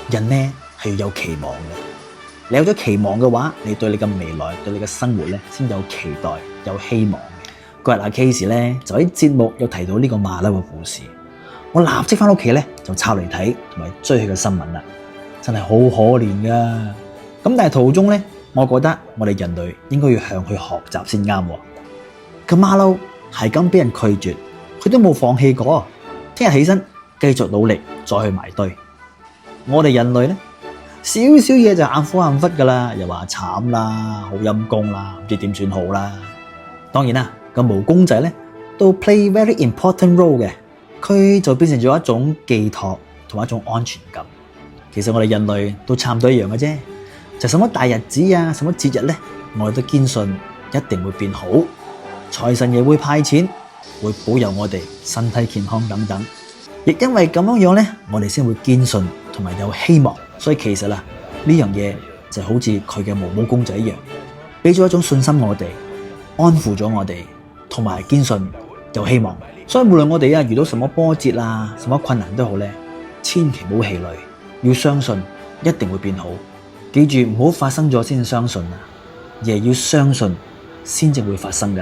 人呢係要有期望嘅，你有咗期望嘅話，你對你嘅未來、對你嘅生活呢先有期待、有希望嘅。嗰日阿 Case 呢就喺節目有提到呢個馬騮嘅故事，我立即翻屋企呢就抄嚟睇同埋追佢嘅新聞啦，真係好可憐噶。咁但係途中呢，我覺得我哋人類應該要向佢學習先啱。個馬騮係咁俾人拒絕，佢都冇放棄過，聽日起身繼續努力再去埋堆。我哋人類呢，少少嘢就眼苦眼忽噶啦，又話慘啦，好陰功啦，唔知點算好啦。當然啦，個毛公仔呢都 play very important role 嘅，佢就變成咗一種寄託同埋一種安全感。其實我哋人類都差唔多一樣嘅啫，就什麼大日子啊，什麼節日呢，我哋都堅信一定會變好，財神爺會派錢，會保佑我哋身體健康等等。亦因為咁樣呢，我哋先會堅信同埋有希望。所以其實呢樣嘢就好似佢嘅毛毛公仔一樣，俾咗一種信心我哋，安撫咗我哋，同埋堅信有希望。所以無論我哋遇到什麼波折啊，什麼困難都好呢，千祈唔好氣餒，要相信一定會變好。記住唔好發生咗先相信啊，而係要相信先至會發生噶。